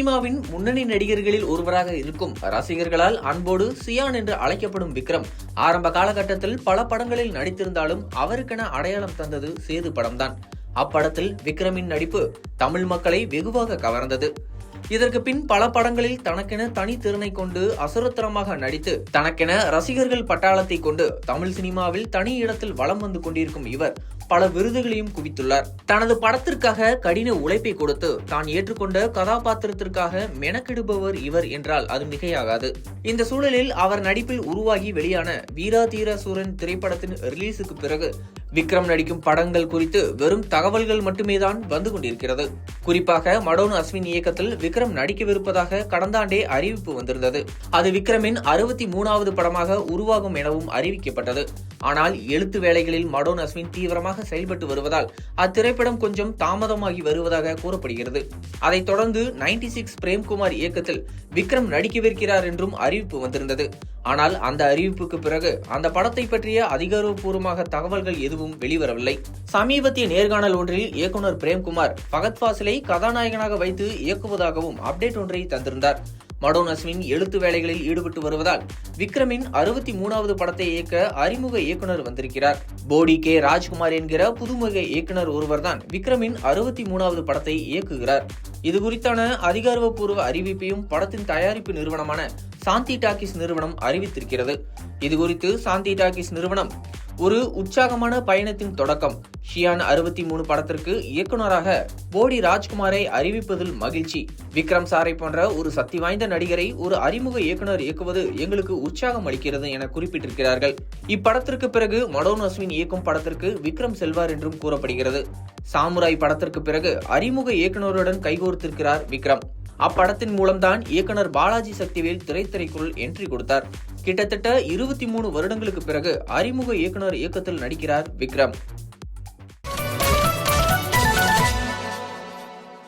சினிமாவின் முன்னணி நடிகர்களில் ஒருவராக இருக்கும் ரசிகர்களால் அன்போடு சியான் என்று அழைக்கப்படும் விக்ரம் ஆரம்ப காலகட்டத்தில் பல படங்களில் நடித்திருந்தாலும் அவருக்கென அடையாளம் தந்தது சேது படம்தான். அப்படத்தில் விக்ரமின் நடிப்பு தமிழ் மக்களை வெகுவாக கவர்ந்தது. இதற்கு பின் பல படங்களில் தனக்கென தனித்திறனை கொண்டு அசுரத்தரமாக நடித்து தனக்கென ரசிகர்கள் பட்டாளத்தை கொண்டு தமிழ் சினிமாவில் தனி இடத்தில் வலம் வந்து கொண்டிருக்கும் இவர் பல விருதுகளையும் குவித்துள்ளார். தனது படத்திற்காக கடின உழைப்பை கொடுத்து தான் ஏற்றுக்கொண்ட கதாபாத்திரத்திற்காக மெனக்கெடுபவர் இவர் என்றால் அது மிகையாகாது. இந்த சூழலில் அவர் நடிப்பில் உருவாகி வெளியான வீரா தீர சூரன் திரைப்படத்தின் ரிலீஸுக்கு பிறகு விக்ரம் நடிக்கும் படங்கள் குறித்து வெறும் தகவல்கள் மட்டுமே தான் வந்து கொண்டிருக்கிறது. குறிப்பாக மடோன் அஸ்வின் இயக்கத்தில் விக்ரம் நடிக்கவிருப்பதாக கடந்த ஆண்டே அறிவிப்பு வந்திருந்தது. அது விக்ரமின் 63வது படமாக உருவாகும் எனவும் அறிவிக்கப்பட்டது. ஆனால் எழுத்து வேலைகளில் மடோன் அஸ்வின் தீவிரமாக செயல்பட்டு வருவதால் அத்திரைப்படம் கொஞ்சம் தாமதமாகி வருவதாக கூறப்படுகிறது. அதைத் தொடர்ந்து 96 பிரேம்குமார் இயக்கத்தில் விக்ரம் நடிக்கவிருக்கிறார் என்றும் அறிவிப்பு வந்திருந்தது. ஆனால் அந்த அறிவிப்புக்கு பிறகு அந்த படத்தை பற்றிய அதிகாரப்பூர்வமாக தகவல்கள் எதுவும் வெளிவரவில்லை. சமீபத்திய நேர்காணல் ஒன்றில் இயக்குனர் பிரேம்குமார் ஃபகத் ஃபாசிலை கதாநாயகனாக வைத்து இயக்குவதாகவும் அப்டேட் ஒன்றை தந்திருந்தார். மடோன் அஸ்வின் எழுத்து வேலைகளில் ஈடுபட்டு வருவதால் விக்ரமின் 63வது படத்தை இயக்க அறிமுக இயக்குனர் வந்திருக்கிறார். போடி கே ராஜ்குமார் என்கிற புதுமுக இயக்குனர் ஒருவர்தான் விக்ரமின் 63வது படத்தை இயக்குகிறார். இது குறித்தான அதிகாரப்பூர்வ அறிவிப்பையும் படத்தின் தயாரிப்பு நிறுவனமான சாந்தி டாக்கீஸ் நிறுவனம் அறிவித்திருக்கிறது. இதுகுறித்து சாந்தி டாக்கீஸ் நிறுவனம் ஒரு உற்சாகமான பயணத்தின் தொடக்கம். ஷியான் 63 படத்திற்கு இயக்குனராக போடி ராஜ்குமாரை அறிவிப்பதில் மகிழ்ச்சி. விக்ரம் சாரை போன்ற ஒரு சக்தி வாய்ந்த நடிகரை ஒரு அறிமுக இயக்குனர் இயக்குவது எங்களுக்கு உற்சாகம் அளிக்கிறது என குறிப்பிட்டிருக்கிறார்கள். இப்படத்திற்கு பிறகு மடோன் அஸ்வின் இயக்கும் படத்திற்கு விக்ரம் செல்வார் என்றும் கூறப்படுகிறது. சாமுராய் படத்திற்கு பிறகு அறிமுக இயக்குனருடன் கைகோர்த்திருக்கிறார் விக்ரம். அப்படத்தின் மூலம்தான் இயக்குனர் பாலாஜி சக்திவேல் திரைத்துறைக்குள் என்ட்ரி கொடுத்தார். கிட்டத்தட்ட 23 வருடங்களுக்கு பிறகு அறிமுக இயக்குனர் இயக்கத்தில் நடிக்கிறார் விக்ரம்.